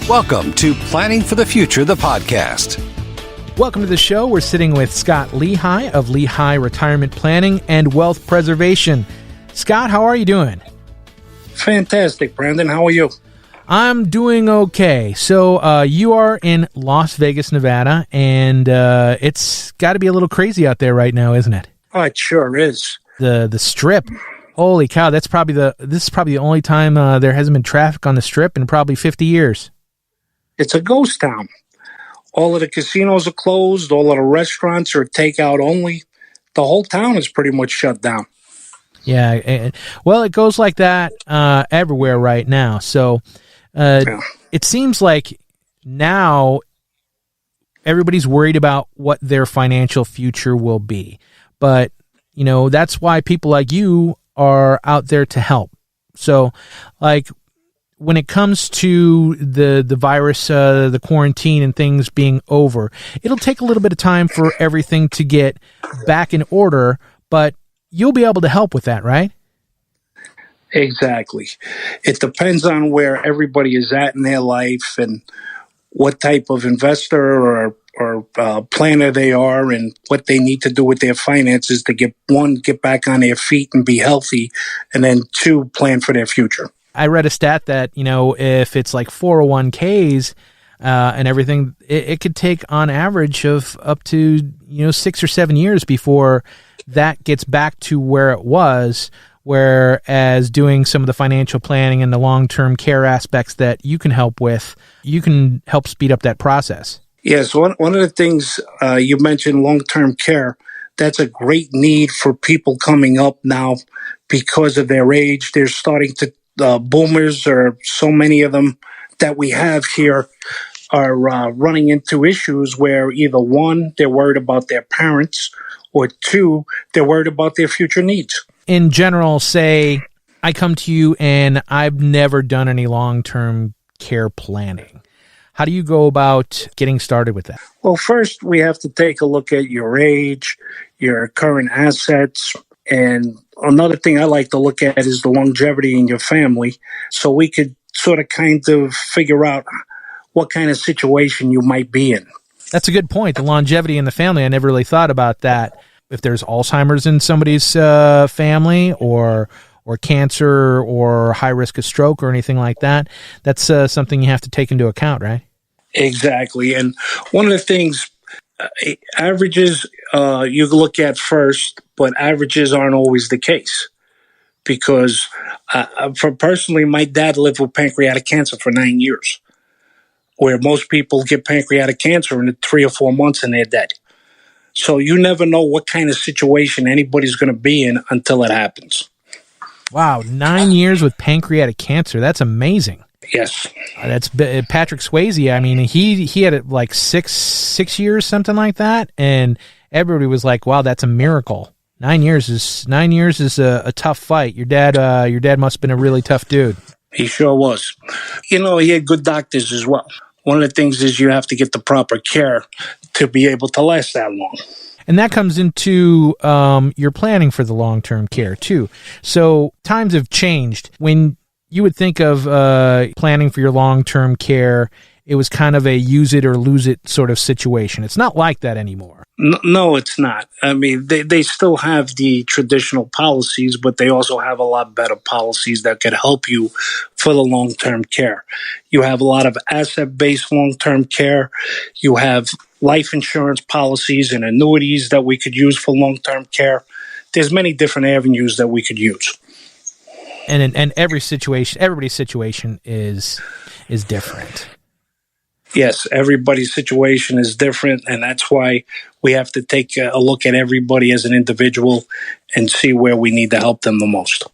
Welcome to Planning for the Future, the podcast. Welcome to the show. We're sitting with Scott Lehigh of Lehigh Retirement Planning and Wealth Preservation. Scott, how are you doing? Fantastic, Brandon. How are you? I'm doing okay. So you are in Las Vegas, Nevada, and it's got to be a little crazy out there right now, isn't it? Oh, it sure is. The Strip. Holy cow! This is probably the only time there hasn't been traffic on the Strip in probably 50 years. It's a ghost town. All of the casinos are closed. All of the restaurants are takeout only. The whole town is pretty much shut down. Yeah. Well, it goes like that everywhere right now. So It seems like now everybody's worried about what their financial future will be. But, that's why people like you are out there to help. So, when it comes to the virus, the quarantine and things being over, it'll take a little bit of time for everything to get back in order, but you'll be able to help with that, right? Exactly. It depends on where everybody is at in their life and what type of investor or planner they are and what they need to do with their finances to get back on their feet and be healthy, and then two, plan for their future. I read a stat that, if it's like 401ks and everything, it could take on average of up to, 6 or 7 years before that gets back to where it was, whereas doing some of the financial planning and the long-term care aspects that you can help with, you can help speed up that process. Yes, one of the things you mentioned, long-term care, that's a great need for people coming up now because of their age. They're starting to boomers, or so many of them that we have here, are running into issues where either one, they're worried about their parents, or two, they're worried about their future needs. In general, say I come to you and I've never done any long-term care planning. How do you go about getting started with that? Well, first we have to take a look at your age, your current assets, and another thing I like to look at is the longevity in your family, so we could sort of kind of figure out what kind of situation you might be in. That's a good point, the longevity in the family. I never really thought about that. If there's Alzheimer's in somebody's family or cancer or high risk of stroke or anything like that, that's something you have to take into account, right? Exactly. And one of the things, averages you look at first, but averages aren't always the case, because for personally, my dad lived with pancreatic cancer for 9 years, where most people get pancreatic cancer in 3 or 4 months and they're dead. So you never know what kind of situation anybody's going to be in until it happens. Wow, 9 years with pancreatic cancer. That's amazing. Yes. That's Patrick Swayze. I mean, he had it like six years, something like that, and everybody was like, "Wow, that's a miracle." 9 years is a tough fight. Your dad must have been a really tough dude. He sure was. He had good doctors as well. One of the things is you have to get the proper care to be able to last that long. And that comes into your planning for the long-term care, too. So times have changed. When you would think of planning for your long-term care, it was kind of a use it or lose it sort of situation. It's not like that anymore. No, it's not. I mean, they still have the traditional policies, but they also have a lot better policies that could help you for the long-term care. You have a lot of asset-based long-term care. You have life insurance policies and annuities that we could use for long-term care. There's many different avenues that we could use. And everybody's situation is different. Yes, everybody's situation is different, and that's why we have to take a look at everybody as an individual and see where we need to help them the most.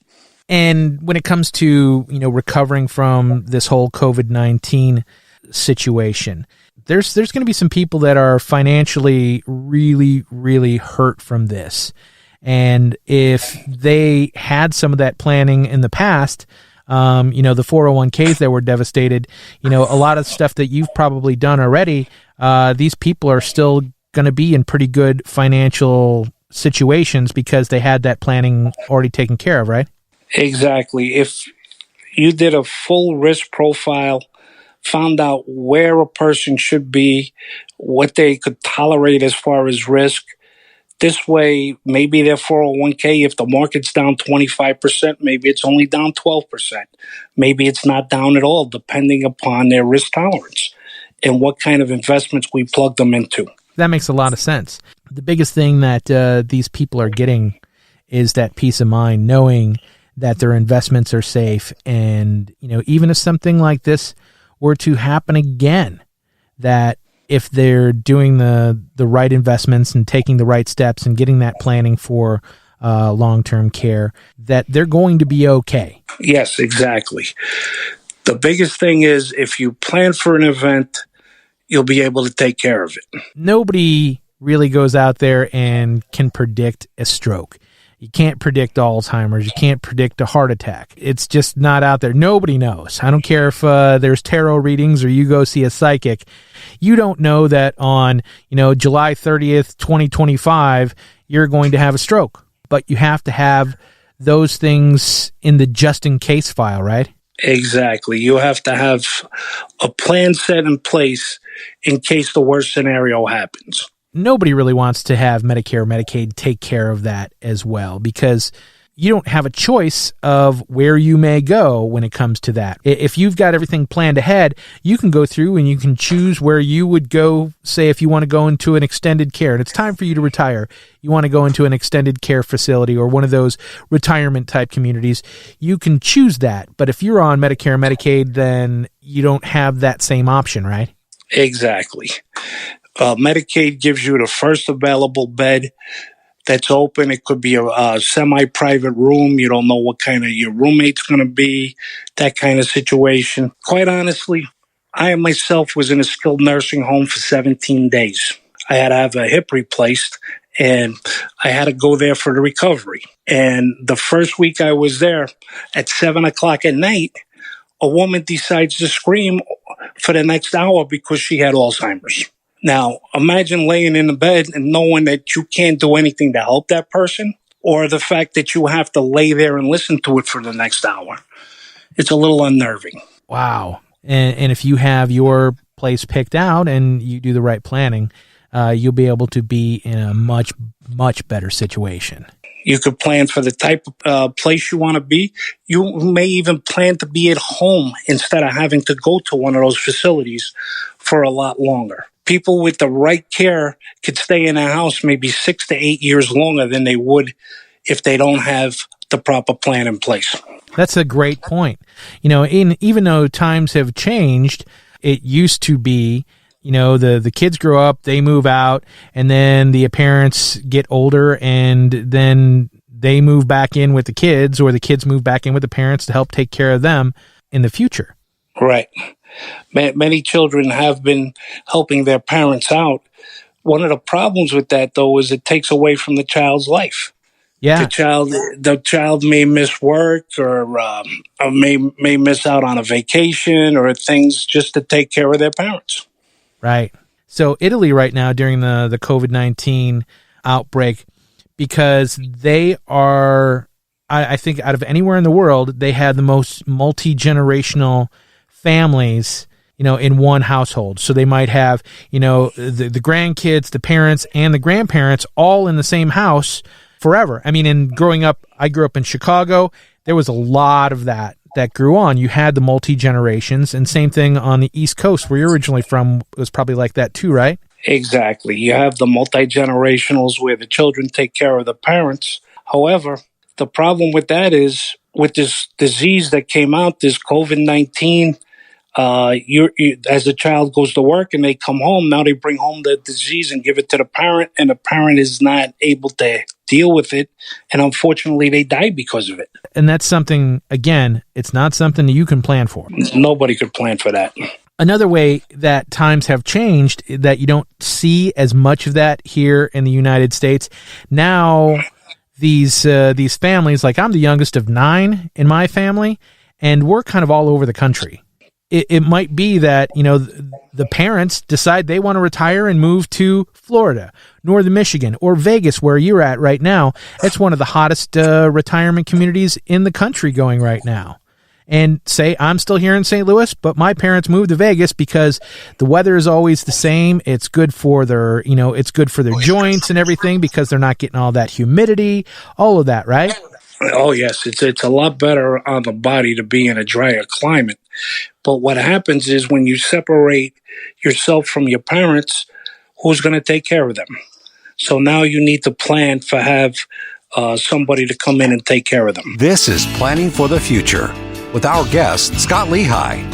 And when it comes to, recovering from this whole COVID-19 situation, there's going to be some people that are financially really, really hurt from this. And if they had some of that planning in the past, the 401ks that were devastated, a lot of stuff that you've probably done already, these people are still going to be in pretty good financial situations because they had that planning already taken care of, right? Exactly. If you did a full risk profile found out where a person should be, what they could tolerate as far as risk. This way, maybe their 401k, if the market's down 25%, maybe it's only down 12%. Maybe it's not down at all, depending upon their risk tolerance and what kind of investments we plug them into. That makes a lot of sense. The biggest thing that these people are getting is that peace of mind, knowing that their investments are safe. And, even if something like this were to happen again, that if they're doing the right investments and taking the right steps and getting that planning for long-term care, that they're going to be okay. Yes, exactly. The biggest thing is if you plan for an event, you'll be able to take care of it. Nobody really goes out there and can predict a stroke. You can't predict Alzheimer's. You can't predict a heart attack. It's just not out there. Nobody knows. I don't care if there's tarot readings or you go see a psychic. You don't know that on, July 30th, 2025, you're going to have a stroke. But you have to have those things in the just in case file, right? Exactly. You have to have a plan set in place in case the worst scenario happens. Nobody really wants to have Medicare or Medicaid take care of that as well, because you don't have a choice of where you may go when it comes to that. If you've got everything planned ahead, you can go through and you can choose where you would go, say if you want to go into an extended care and it's time for you to retire, you want to go into an extended care facility or one of those retirement type communities, you can choose that. But if you're on Medicare or Medicaid, then you don't have that same option, right? Exactly. Medicaid gives you the first available bed that's open. It could be a semi-private room. You don't know what kind of your roommate's going to be, that kind of situation. Quite honestly, I myself was in a skilled nursing home for 17 days. I had to have a hip replaced, and I had to go there for the recovery. And the first week I was there, at 7 o'clock at night, a woman decides to scream for the next hour because she had Alzheimer's. Now, imagine laying in the bed and knowing that you can't do anything to help that person, or the fact that you have to lay there and listen to it for the next hour. It's a little unnerving. Wow. And if you have your place picked out and you do the right planning, you'll be able to be in a much, much better situation. You could plan for the type of place you want to be. You may even plan to be at home instead of having to go to one of those facilities for a lot longer. People with the right care could stay in a house maybe 6 to 8 years longer than they would if they don't have the proper plan in place. That's a great point. Even though times have changed, it used to be, the kids grow up, they move out, and then the parents get older, and then they move back in with the kids, or the kids move back in with the parents to help take care of them in the future. Right. Many children have been helping their parents out. One of the problems with that, though, is it takes away from the child's life. Yeah. The child may miss work or may miss out on a vacation or things just to take care of their parents. Right. So Italy right now during the COVID-19 outbreak, because they are, I think out of anywhere in the world, they had the most multi-generational families, in one household. So they might have, the grandkids, the parents, and the grandparents all in the same house forever. I mean, I grew up in Chicago. There was a lot of that grew on. You had the multi-generations, and same thing on the East Coast where you're originally from. It was probably like that too, right? Exactly. You have the multi-generationals where the children take care of the parents. However, the problem with that is with this disease that came out, this COVID-19, as the child goes to work and they come home, now they bring home the disease and give it to the parent, and the parent is not able to deal with it, and unfortunately they die because of it. And that's something, again, it's not something you can plan for. Nobody could plan for that. Another way that times have changed, that you don't see as much of that here in the United States. Now, these families, like I'm the youngest of 9 in my family, and we're kind of all over the country. It might be that, the parents decide they want to retire and move to Florida, Northern Michigan, or Vegas, where you're at right now. It's one of the hottest retirement communities in the country going right now. and say, I'm still here in St. Louis, but my parents moved to Vegas because the weather is always the same. It's good for their, it's good for their joints and everything because they're not getting all that humidity, all of that, right? Oh, yes. It's a lot better on the body to be in a drier climate. But what happens is when you separate yourself from your parents, who's going to take care of them? So now you need to plan for have somebody to come in and take care of them. This is Planning for the Future with our guest, Scott Lehigh.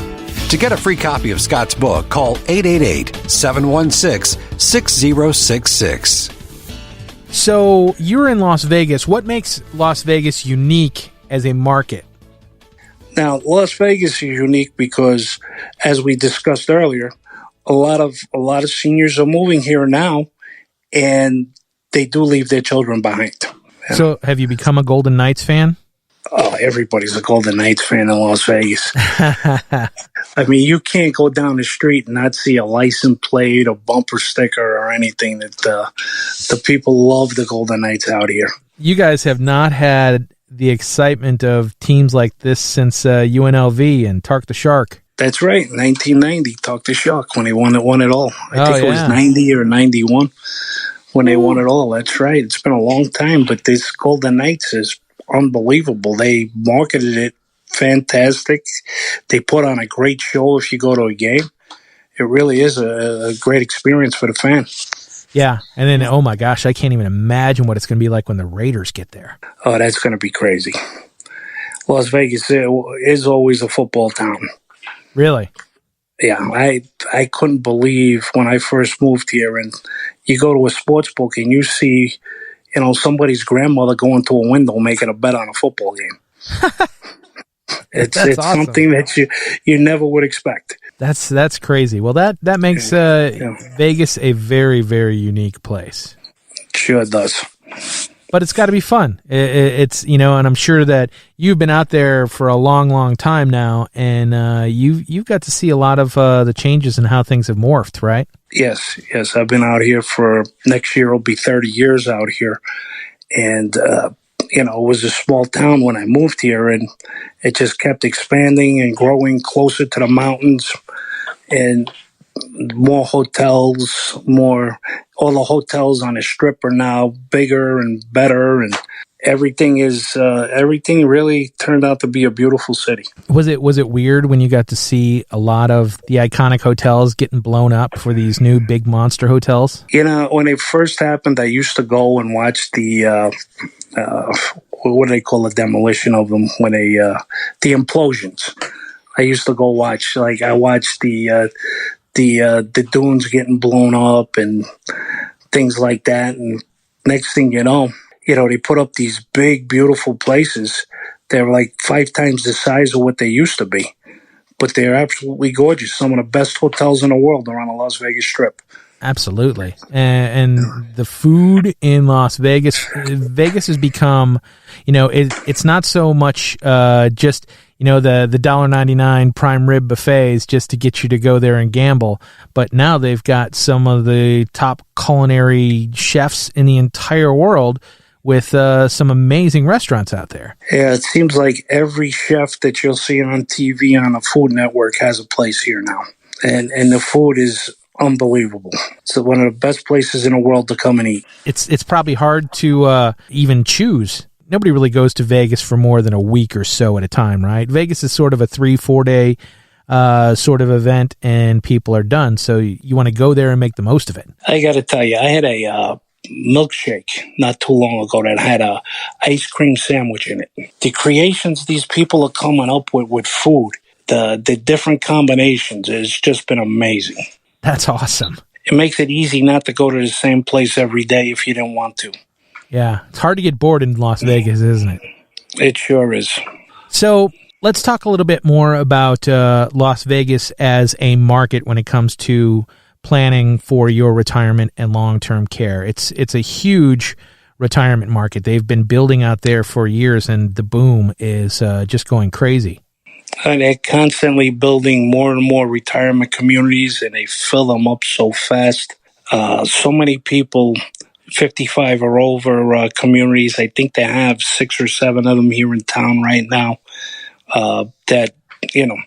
To get a free copy of Scott's book, call 888-716-6066. So you're in Las Vegas. What makes Las Vegas unique as a market? Now, Las Vegas is unique because, as we discussed earlier, a lot of seniors are moving here now, and they do leave their children behind. Yeah. So, have you become a Golden Knights fan? Oh, everybody's a Golden Knights fan in Las Vegas. I mean, you can't go down the street and not see a license plate, a bumper sticker, or anything. That the people love the Golden Knights out here. You guys have not had the excitement of teams like this since UNLV and Tark the Shark. That's right, 1990, Tark the Shark, when they won it all. I think it was 90 or 91 when they won it all. That's right. It's been a long time, but this Golden Knights is unbelievable. They marketed it fantastic. They put on a great show if you go to a game. It really is a great experience for the fan. Yeah, and then, oh my gosh, I can't even imagine what it's going to be like when the Raiders get there. Oh, that's going to be crazy. Las Vegas is always a football town. Really? Yeah, I couldn't believe when I first moved here, and you go to a sports book and you see, somebody's grandmother going to a window making a bet on a football game. It's awesome. Something that you never would expect. That's crazy. Well, that makes Vegas a very, very unique place. Sure does. But it's got to be fun. It's and I'm sure that you've been out there for a long, long time now, and you've got to see a lot of the changes in how things have morphed, right? Yes. I've been out here for next year. It'll be 30 years out here, and it was a small town when I moved here, and it just kept expanding and growing closer to the mountains, and more hotels, all the hotels on the strip are now bigger and better, and everything really turned out to be a beautiful city. Was it weird when you got to see a lot of the iconic hotels getting blown up for these new big monster hotels? When it first happened, I used to go and watch the what do they call the demolition of them when the implosions. I used to go watch, I watched the dunes getting blown up and things like that. And next thing you know, they put up these big, beautiful places. They're like 5 times the size of what they used to be, but they're absolutely gorgeous. Some of the best hotels in the world are on the Las Vegas Strip. Absolutely. And the food in Las Vegas has become, it's not so much just, the $1.99 prime rib buffets just to get you to go there and gamble. But now they've got some of the top culinary chefs in the entire world with some amazing restaurants out there. Yeah, it seems like every chef that you'll see on TV on the Food Network has a place here now. And the food is unbelievable. It's one of the best places in the world to come and eat. It's probably hard to even choose. Nobody really goes to Vegas for more than a week or so at a time, right? Vegas is sort of a 3-4 day sort of event, and people are done. So you want to go there and make the most of it. I got to tell you, I had a milkshake not too long ago that had a ice cream sandwich in it. The creations these people are coming up with food, the different combinations, has just been amazing. That's awesome. It makes it easy not to go to the same place every day if you didn't want to. Yeah, it's hard to get bored in Las Vegas, isn't it? It sure is. So let's talk a little bit more about Las Vegas as a market when it comes to planning for your retirement and long-term care. It's a huge retirement market. They've been building out there for years, and the boom is just going crazy. And they're constantly building more and more retirement communities, and they fill them up so fast. So many people, 55 or over communities. I think they have 6 or 7 of them here in town right now. that, you know,